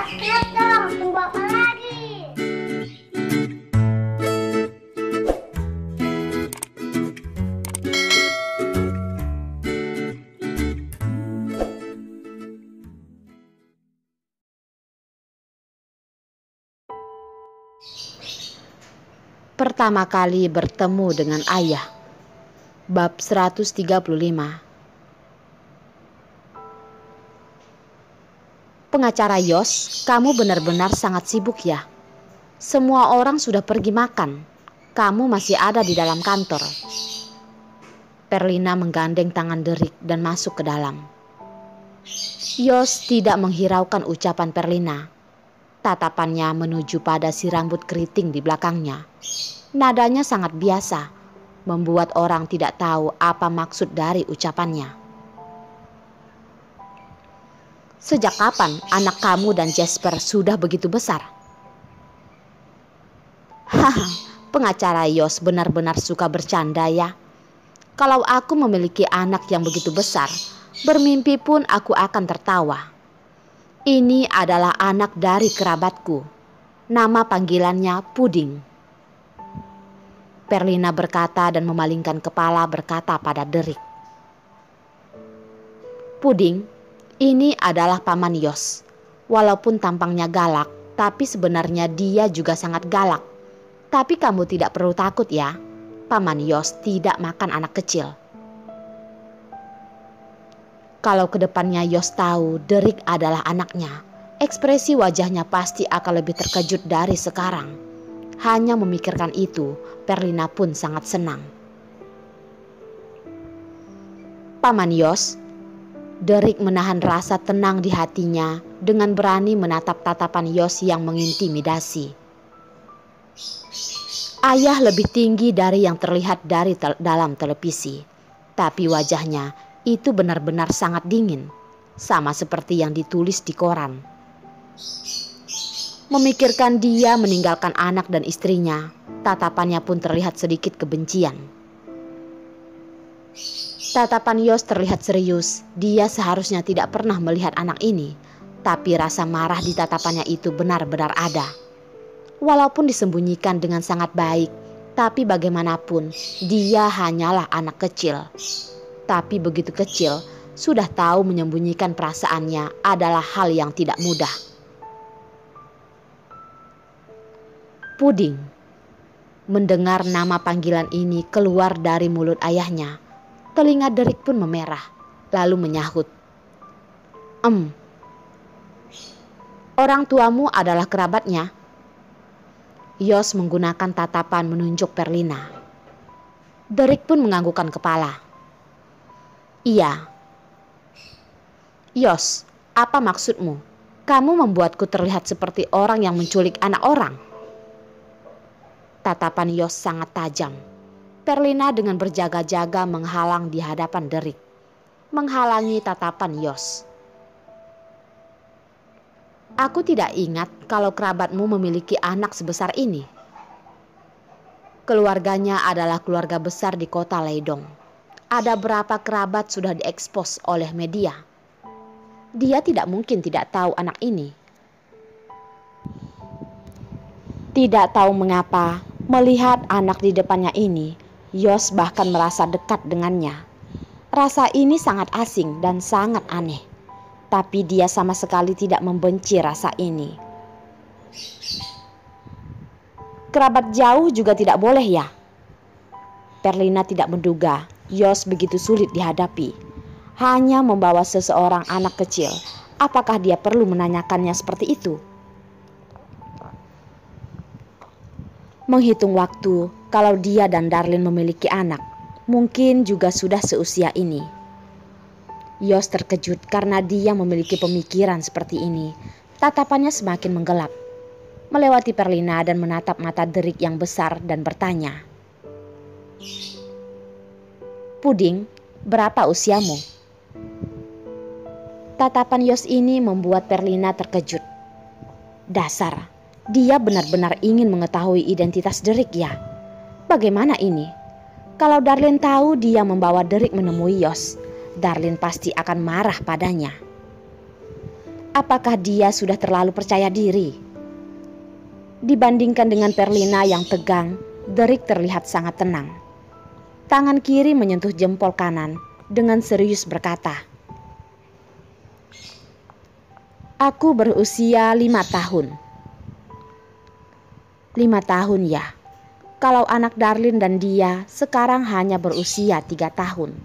Yos, dong, tunggu apa lagi? Pertama kali bertemu dengan ayah. Bab 135. Pengacara Yos, kamu benar-benar sangat sibuk ya. Semua orang sudah pergi makan. Kamu masih ada di dalam kantor. Perlina menggandeng tangan Derek dan masuk ke dalam. Yos tidak menghiraukan ucapan Perlina. Tatapannya menuju pada si rambut keriting di belakangnya. Nadanya sangat biasa, membuat orang tidak tahu apa maksud dari ucapannya. Sejak kapan anak kamu dan Jasper sudah begitu besar? Haha, pengacara Yos benar-benar suka bercanda ya. Kalau aku memiliki anak yang begitu besar, bermimpi pun aku akan tertawa. Ini adalah anak dari kerabatku. Nama panggilannya Puding. Perlina berkata dan memalingkan kepala berkata pada Derek. Puding, ini adalah paman Yos. Walaupun tampangnya galak, tapi sebenarnya dia juga sangat galak. Tapi kamu tidak perlu takut ya. Paman Yos tidak makan anak kecil. Kalau kedepannya Yos tahu Derek adalah anaknya, ekspresi wajahnya pasti akan lebih terkejut dari sekarang. Hanya memikirkan itu, Perlina pun sangat senang. Paman Yos, Derek menahan rasa tenang di hatinya dengan berani menatap tatapan Yos yang mengintimidasi. Ayah lebih tinggi dari yang terlihat dari dalam televisi, tapi wajahnya itu benar-benar sangat dingin, sama seperti yang ditulis di koran. Memikirkan dia meninggalkan anak dan istrinya, tatapannya pun terlihat sedikit kebencian. Tatapan Yos terlihat serius, dia seharusnya tidak pernah melihat anak ini, tapi rasa marah di tatapannya itu benar-benar ada. Walaupun disembunyikan dengan sangat baik, tapi bagaimanapun dia hanyalah anak kecil. Tapi begitu kecil, sudah tahu menyembunyikan perasaannya adalah hal yang tidak mudah. Puding. Mendengar nama panggilan ini keluar dari mulut ayahnya, telinga Derek pun memerah, lalu menyahut. Orang tuamu adalah kerabatnya? Yos menggunakan tatapan menunjuk Perlina. Derek pun menganggukkan kepala. Iya. Yos, apa maksudmu? Kamu membuatku terlihat seperti orang yang menculik anak orang. Tatapan Yos sangat tajam. Perlina dengan berjaga-jaga menghalang di hadapan Derek, menghalangi tatapan Yos. Aku tidak ingat kalau kerabatmu memiliki anak sebesar ini. Keluarganya adalah keluarga besar di kota Leidong. Ada berapa kerabat sudah diekspos oleh media. Dia tidak mungkin tidak tahu anak ini. Tidak tahu mengapa, melihat anak di depannya ini, Yos bahkan merasa dekat dengannya. Rasa ini sangat asing dan sangat aneh. Tapi dia sama sekali tidak membenci rasa ini. Kerabat jauh juga tidak boleh ya? Perlina tidak menduga Yos begitu sulit dihadapi. Hanya membawa seseorang anak kecil. Apakah dia perlu menanyakannya seperti itu? Menghitung waktu, kalau dia dan Darlin memiliki anak, mungkin juga sudah seusia ini. Yos terkejut karena dia memiliki pemikiran seperti ini. Tatapannya semakin menggelap. Melewati Perlina dan menatap mata Derek yang besar dan bertanya. Puding, berapa usiamu? Tatapan Yos ini membuat Perlina terkejut. Dasar, dia benar-benar ingin mengetahui identitas Derek ya. Bagaimana ini? Kalau Darlin tahu dia membawa Derek menemui Yos, Darlin pasti akan marah padanya. Apakah dia sudah terlalu percaya diri? Dibandingkan dengan Perlina yang tegang, Derek terlihat sangat tenang. Tangan kiri menyentuh jempol kanan dengan serius berkata, "Aku berusia 5 tahun. 5 tahun ya. Kalau anak Darlin dan dia sekarang hanya berusia 3 tahun.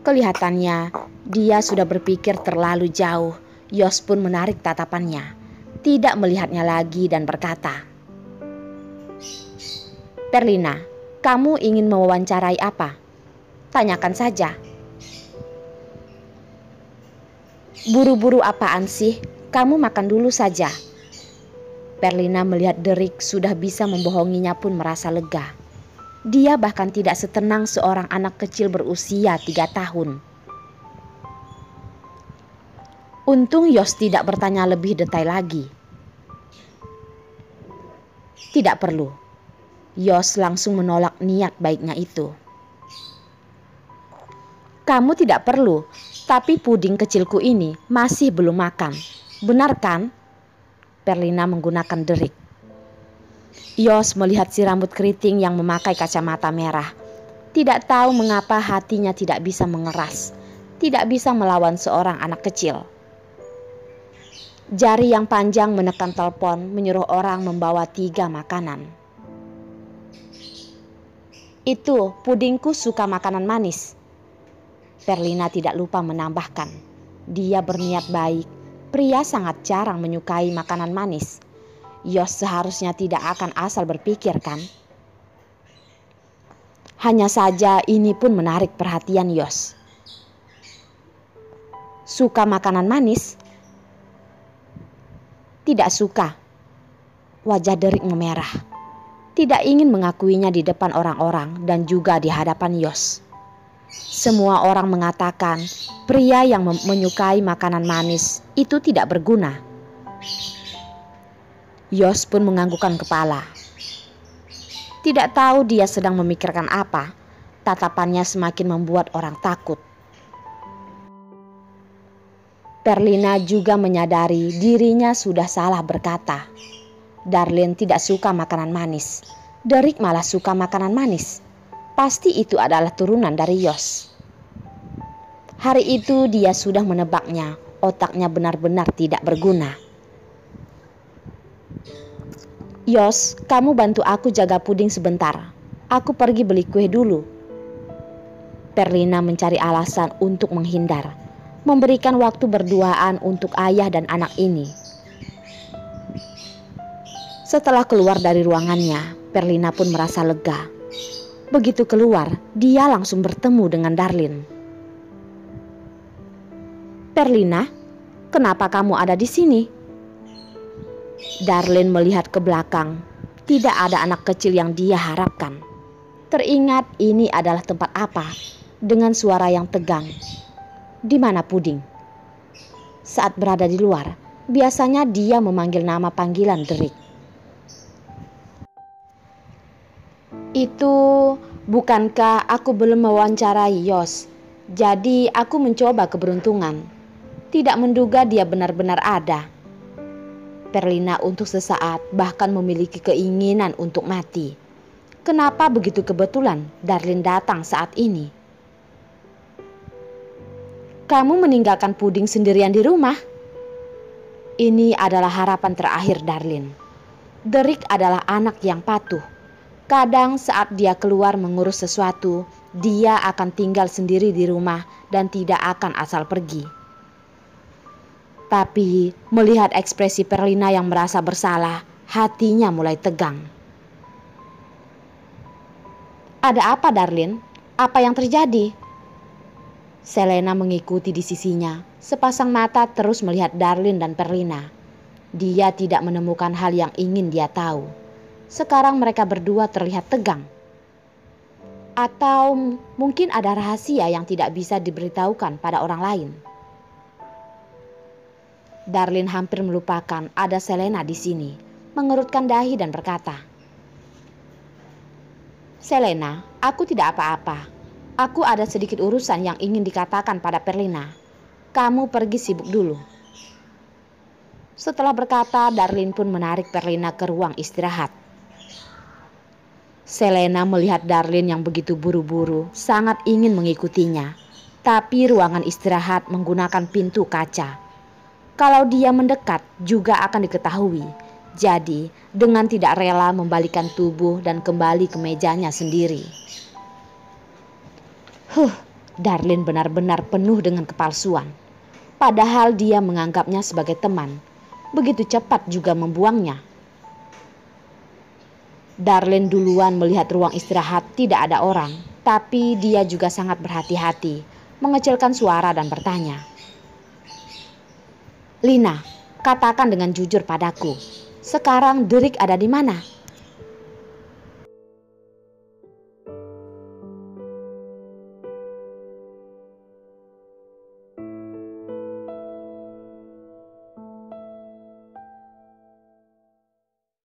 Kelihatannya dia sudah berpikir terlalu jauh. Yos pun menarik tatapannya, tidak melihatnya lagi dan berkata, "Perlina, kamu ingin mewawancarai apa? Tanyakan saja." "Buru-buru apaan sih? Kamu makan dulu saja." Perlina melihat Derek sudah bisa membohonginya pun merasa lega. Dia bahkan tidak setenang seorang anak kecil berusia 3 tahun. Untung Yos tidak bertanya lebih detail lagi. Tidak perlu. Yos langsung menolak niat baiknya itu. "Kamu tidak perlu, tapi puding kecilku ini masih belum makan. Benar kan?" Perlina menggunakan Derek. Yos melihat si rambut keriting yang memakai kacamata merah. Tidak tahu mengapa hatinya tidak bisa mengeras, tidak bisa melawan seorang anak kecil. Jari yang panjang menekan telepon menyuruh orang membawa 3 makanan. "Itu, pudingku suka makanan manis." Perlina tidak lupa menambahkan. Dia berniat baik, pria sangat jarang menyukai makanan manis. Yos seharusnya tidak akan asal berpikir kan? Hanya saja ini pun menarik perhatian Yos. "Suka makanan manis?" "Tidak suka." Wajah Derek memerah. Tidak ingin mengakuinya di depan orang-orang dan juga di hadapan Yos. Semua orang mengatakan pria yang menyukai makanan manis itu tidak berguna. Yos pun menganggukkan kepala. Tidak tahu dia sedang memikirkan apa. Tatapannya semakin membuat orang takut. Perlina juga menyadari dirinya sudah salah berkata. Darlin tidak suka makanan manis. Derek malah suka makanan manis. Pasti itu adalah turunan dari Yos. Hari itu dia sudah menebaknya. Otaknya benar-benar tidak berguna. "Yos, kamu bantu aku jaga puding sebentar. Aku pergi beli kue dulu." Perlina mencari alasan untuk menghindar, memberikan waktu berduaan untuk ayah dan anak ini. Setelah keluar dari ruangannya, Perlina pun merasa lega. Begitu keluar, dia langsung bertemu dengan Darlin. "Perlina, kenapa kamu ada di sini?" Darlin melihat ke belakang. Tidak ada anak kecil yang dia harapkan. Teringat ini adalah tempat apa? Dengan suara yang tegang. "Di mana puding?" Saat berada di luar, biasanya dia memanggil nama panggilan Derek. "Itu, bukankah aku belum mewawancarai Yos? Jadi aku mencoba keberuntungan. Tidak menduga dia benar-benar ada." Perlina untuk sesaat bahkan memiliki keinginan untuk mati. Kenapa begitu kebetulan Darlin datang saat ini? "Kamu meninggalkan puding sendirian di rumah?" Ini adalah harapan terakhir Darlin. Derek adalah anak yang patuh. Kadang saat dia keluar mengurus sesuatu, dia akan tinggal sendiri di rumah dan tidak akan asal pergi. Tapi melihat ekspresi Perlina yang merasa bersalah, hatinya mulai tegang. "Ada apa, Darlin? Apa yang terjadi?" Selena mengikuti di sisinya, sepasang mata terus melihat Darlin dan Perlina. Dia tidak menemukan hal yang ingin dia tahu. Sekarang mereka berdua terlihat tegang. Atau mungkin ada rahasia yang tidak bisa diberitahukan pada orang lain. Darlin hampir melupakan ada Selena di sini, mengerutkan dahi dan berkata, "Selena, aku tidak apa-apa. Aku ada sedikit urusan yang ingin dikatakan pada Perlina. Kamu pergi sibuk dulu." Setelah berkata, Darlin pun menarik Perlina ke ruang istirahat. Selena melihat Darlin yang begitu buru-buru, sangat ingin mengikutinya. Tapi ruangan istirahat menggunakan pintu kaca. Kalau dia mendekat juga akan diketahui. Jadi dengan tidak rela membalikkan tubuh dan kembali ke mejanya sendiri. Darlin benar-benar penuh dengan kepalsuan. Padahal dia menganggapnya sebagai teman. Begitu cepat juga membuangnya. Darlin duluan melihat ruang istirahat tidak ada orang. Tapi dia juga sangat berhati-hati, mengecilkan suara dan bertanya, "Lina, katakan dengan jujur padaku, sekarang Derek ada di mana?"